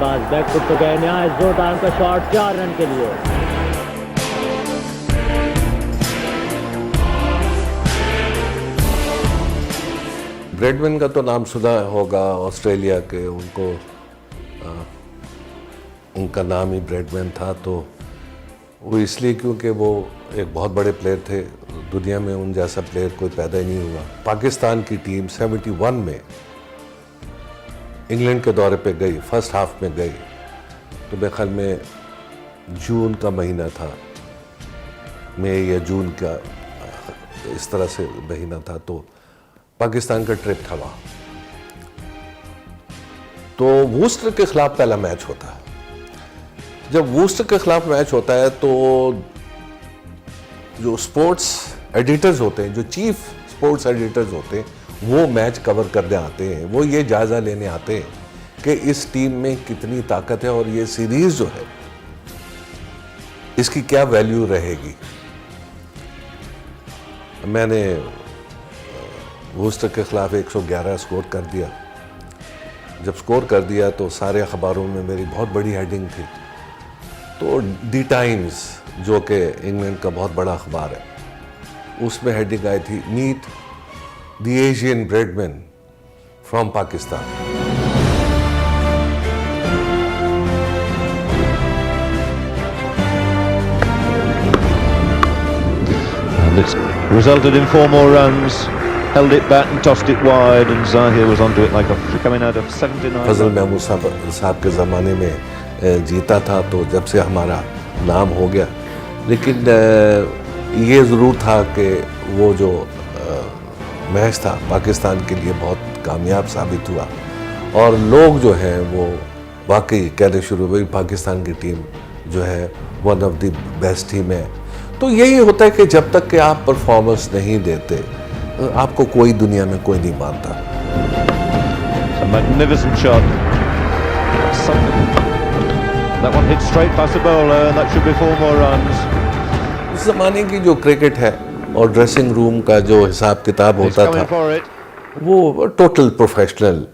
गेंदबाज बैकफुट पे गए, नहायत जोरदार उनका शॉट 4 रन के लिए। ब्रैडमैन का तो नाम सुना होगा ऑस्ट्रेलिया के, उनका नाम ही ब्रैडमैन था। तो वो इसलिए क्योंकि वो एक बहुत बड़े प्लेयर थे, दुनिया में उन जैसा प्लेयर कोई पैदा ही नहीं हुआ। पाकिस्तान की टीम 71 में इंग्लैंड के दौरे पे गई, फर्स्ट हाफ में गई, तो मेरे ख्याल में जून का महीना था, मई या जून का इस तरह से महीना था। तो पाकिस्तान का ट्रिप था वहाँ। तो वूस्टर के खिलाफ पहला मैच होता है। जब वूस्टर के खिलाफ मैच होता है तो जो स्पोर्ट्स एडिटर्स होते हैं, जो चीफ स्पोर्ट्स एडिटर्स होते हैं, वो मैच कवर करने आते हैं। वो ये जायज़ा लेने आते हैं कि इस टीम में कितनी ताकत है और ये सीरीज़ जो है इसकी क्या वैल्यू रहेगी। मैंने वूस्टर के खिलाफ 111 स्कोर कर दिया। जब स्कोर कर दिया तो सारे अखबारों में मेरी बहुत बड़ी हेडिंग थी। तो दी टाइम्स, जो कि इंग्लैंड का बहुत बड़ा अखबार है, उसमें हेडिंग आई थी, meet the Asian Bradman from Pakistan. And it's resulted in 4 more runs. Held it back and tossed it wide, and Zahir was onto it like a coming out of 79. फजल महमूद साहब के ज़माने में जीता था, तो जब से हमारा नाम हो गया। लेकिन ये ज़रूर था कि वो जो मैच था पाकिस्तान के लिए बहुत कामयाब साबित हुआ, और लोग जो हैं वो वाकई कहने शुरू हुए पाकिस्तान की टीम जो है one of the best team है। तो यही होता है कि जब तक कि आप परफॉर्मेंस नहीं देते, आपको कोई दुनिया में कोई नहीं मानता। A magnificent shot. That one hit straight past the bowler, and that should be 4 more runs. उस ज़माने की जो क्रिकेट है और ड्रेसिंग रूम का जो हिसाब किताब होता था, वो टोटल प्रोफेशनल,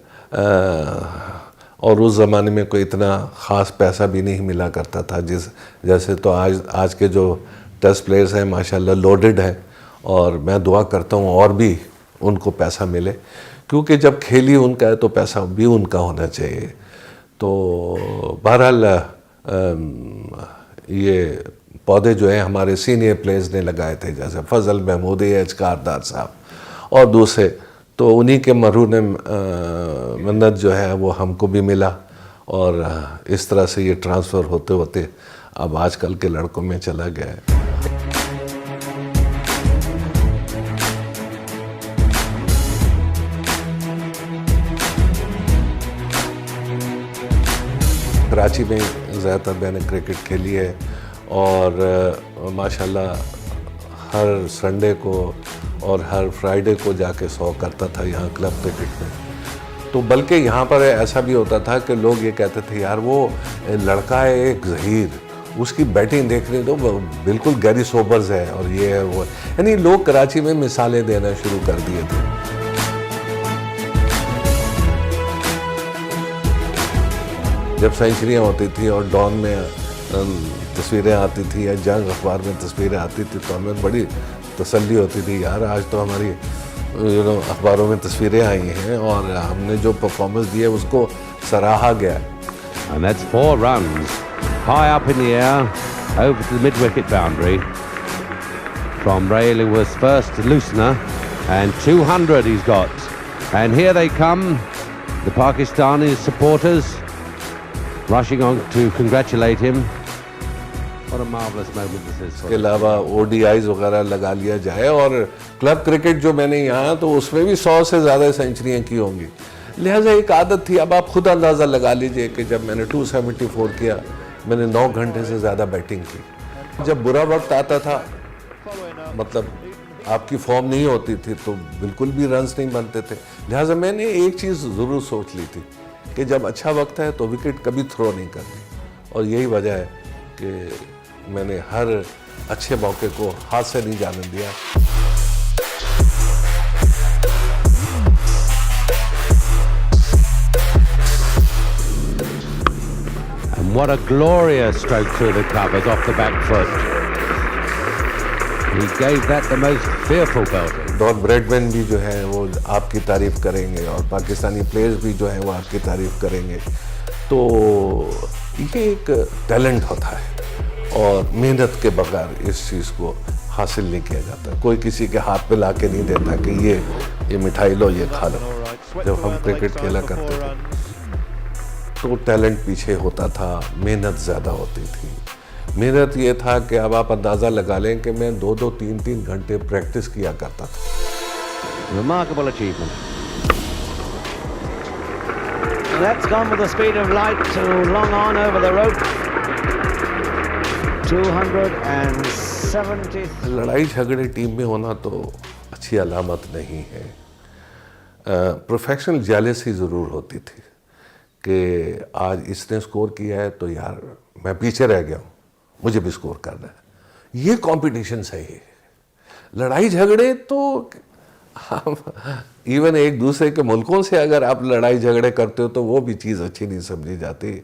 और उस ज़माने में कोई इतना ख़ास पैसा भी नहीं मिला करता था जैसे तो आज के जो टेस्ट प्लेयर्स हैं माशाल्लाह लोडेड हैं, और मैं दुआ करता हूँ और भी उनको पैसा मिले, क्योंकि जब खेल ही उनका है तो पैसा भी उनका होना चाहिए। तो बहरहाल ये पौधे जो हैं हमारे सीनियर प्लेयर्स ने लगाए थे, जैसे फजल महमूद, एच कारदार साहब और दूसरे, तो उन्हीं के मरहून मन्नत जो है वो हमको भी मिला, और इस तरह से ये ट्रांसफ़र होते होते अब आजकल के लड़कों में चला गया है। कराची में ज़्यादातर मैंने क्रिकेट खेली है, और माशाल्लाह हर संडे को और हर फ्राइडे को जाके 100 करता था यहाँ क्लब क्रिकेट में। तो बल्कि यहाँ पर ऐसा भी होता था कि लोग ये कहते थे, यार वो लड़का है एक ज़हीर, उसकी बैटिंग देखने तो बिल्कुल गैरी सोबर्स है, और ये है वो, यानी लोग कराची में मिसालें देना शुरू कर दिए थे। जब सेंचुरियाँ होती थी और डॉन में तस्वीरें आती थी या जंग अखबार में तस्वीरें आती थी, तो हमें बड़ी तसल्ली होती थी, यार आज तो हमारी अखबारों में तस्वीरें आई हैं और हमने जो परफॉर्मेंस दी है उसको सराहा गया है। And that's 4 runs high up in the air over to the mid-wicket boundary from Ray Lewis first to Loosener, and 200 he's got. And here they come, the Pakistani supporters rushing on to congratulate him. What a marvelous moment this is. इसके अलावा ODIs वगैरह लगा लिया जाए, और club cricket जो मैंने यहाँ तो उसमें भी 100 से ज़्यादा सेंचुरियाँ की होंगी। लिहाजा एक आदत थी। अब आप खुद अंदाज़ा लगा लीजिए कि जब मैंने 274 किया, मैंने 9 घंटे से ज़्यादा बैटिंग की। जब बुरा वक्त आता था, मतलब आपकी फॉर्म नहीं होती थी, तो बिल्कुल भी रन्स नहीं बनते थे। लिहाजा मैंने एक चीज़ ज़रूर सोच ली थी कि जब अच्छा वक्त है तो विकेट कभी थ्रो नहीं करनी, और यही वजह है कि मैंने हर अच्छे मौके को हाथ से नहीं जाने दिया। What a glorious stroke through the covers off the back foot. He gave that the most fearful belting. Don Bradman भी जो है वो आपकी तारीफ करेंगे और पाकिस्तानी प्लेयर्स भी जो हैं वो आपकी तारीफ करेंगे। तो ये एक टैलेंट होता है और मेहनत के बगैर इस चीज़ को हासिल नहीं किया जाता। कोई किसी के हाथ पे ला के नहीं देता कि ये मिठाई लो, ये खा लो। जब हम क्रिकेट खेला करते थे तो टैलेंट पीछे होता था, मेहनत ज़्यादा होती थी। मेहनत ये था कि अब आप अंदाज़ा लगा लें कि मैं 2-2, 3-3 घंटे प्रैक्टिस किया करता था। Remarkable achievement. That's gone with the speed of light to long on over the rope. 273. लड़ाई झगड़े टीम में होना तो अच्छी अलामत नहीं है। प्रोफेशनल जेलसी ज़रूर होती थी कि आज इसने स्कोर किया है तो यार मैं पीछे रह गया हूँ, मुझे भी स्कोर करना है। ये कंपटीशन सही है। लड़ाई झगड़े तो इवन एक दूसरे के मुल्कों से अगर आप लड़ाई झगड़े करते हो तो वो भी चीज़ अच्छी नहीं समझी जाती।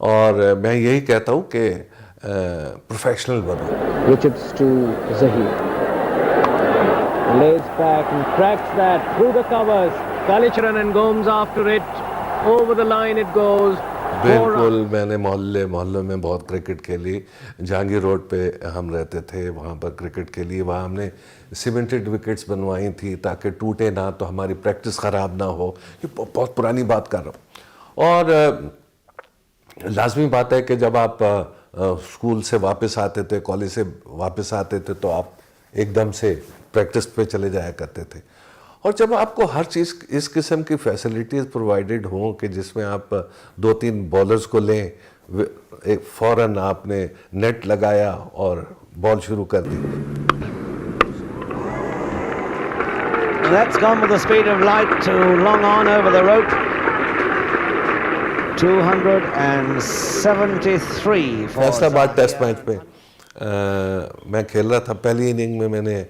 और मैं यही कहता हूँ कि प्रोफेशनल बनो। Richards to Zahir. Lays back and cracks that through the covers. Kalicharan and Gomes after it. Over the line it goes. बिल्कुल, मैंने मोहल्लों में बहुत क्रिकेट खेली। जहांगीर रोड पे हम रहते थे, वहाँ पर क्रिकेट खेली। वहाँ हमने सीमेंटेड विकेट्स बनवाई थी ताकि टूटे ना, तो हमारी प्रैक्टिस ख़राब ना हो। ये बहुत पुरानी बात कर रहा हूँ। और लाजमी बात है कि जब आप स्कूल से वापस आते थे, कॉलेज से वापस आते थे, तो आप एकदम से प्रैक्टिस पे चले जाया करते थे। और जब आपको हर चीज़ इस किस्म की फैसिलिटीज़ प्रोवाइडेड हों कि जिसमें आप 2-3 बॉलर्स को लें, एक फ़ौरन आपने नेट लगाया और बॉल शुरू कर दी। That's gone with the speed of light to long on over the rope. 273 for Faisalabad test match पे मैं खेल रहा था। पहली इनिंग में मैंने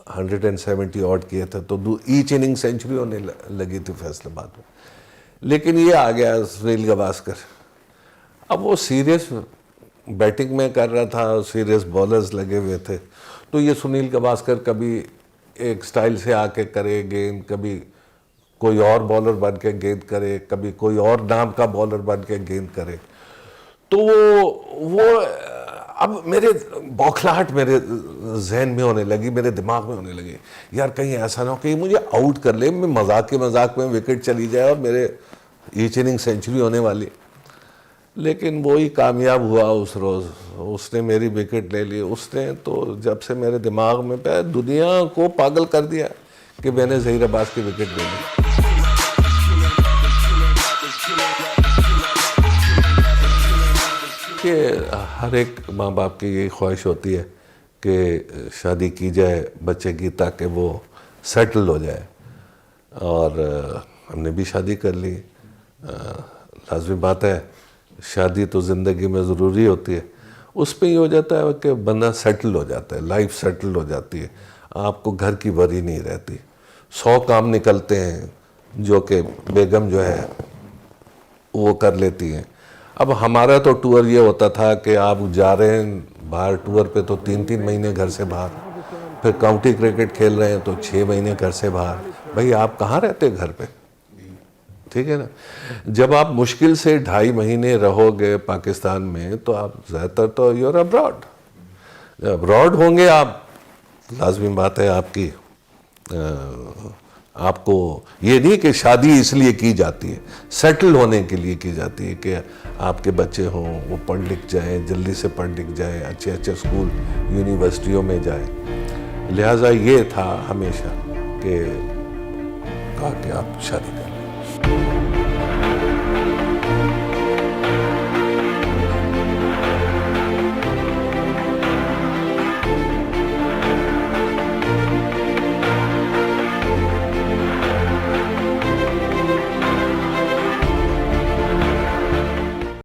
170 ऑड किए थे, तो ईच इनिंग सेंचुरी होने लगी थी फैसलाबाद में। लेकिन ये आ गया सुनील गावस्कर। अब वो सीरियस बैटिंग में कर रहा था, सीरियस बॉलर्स लगे हुए थे। तो ये सुनील गावस्कर कभी एक स्टाइल से आके करे गेंद, कभी कोई और बॉलर बन के गेंद करे, कभी कोई और नाम का बॉलर बन के गेंद करे। तो वो अब मेरे बौखलाहट मेरे जहन में होने लगी, मेरे दिमाग में होने लगी, यार कहीं ऐसा ना हो कि मुझे आउट कर ले, मैं मजाक में विकेट चली जाए और मेरे ईच इनिंग सेंचुरी होने वाली। लेकिन वो ही कामयाब हुआ उस रोज़, उसने मेरी विकेट ले ली। उसने तो जब से मेरे दिमाग में पे दुनिया को पागल कर दिया कि मैंने ज़हीर अब्बास की विकेट ले ली। कि हर एक माँ बाप की यही ख्वाहिश होती है कि शादी की जाए बच्चे की, ताकि वो सेटल हो जाए। और हमने भी शादी कर ली। लाजमी बात है, शादी तो ज़िंदगी में ज़रूरी होती है। उस पर ये हो जाता है कि बंदा सेटल हो जाता है, लाइफ सेटल हो जाती है, आपको घर की वरी नहीं रहती। 100 काम निकलते हैं जो कि बेगम जो है वो कर लेती हैं। अब हमारा तो टूर ये होता था कि आप जा रहे हैं बाहर टूर पे तो 3-3 महीने घर से बाहर, फिर काउंटी क्रिकेट खेल रहे हैं तो 6 महीने घर से बाहर। भाई आप कहाँ रहते घर पे? ठीक है ना। जब आप मुश्किल से 2.5 महीने रहोगे पाकिस्तान में तो आप ज़्यादातर तो यूर अब्रॉड होंगे आप। लाजमी बात है आपकी आपको ये नहीं कि शादी इसलिए की जाती है, सेटल होने के लिए की जाती है कि आपके बच्चे हों, वो पढ़ लिख जाएं, जल्दी से पढ़ लिख जाएं, अच्छे अच्छे स्कूल यूनिवर्सिटियों में जाएं। लिहाजा ये था हमेशा कि कहा कि आप शादी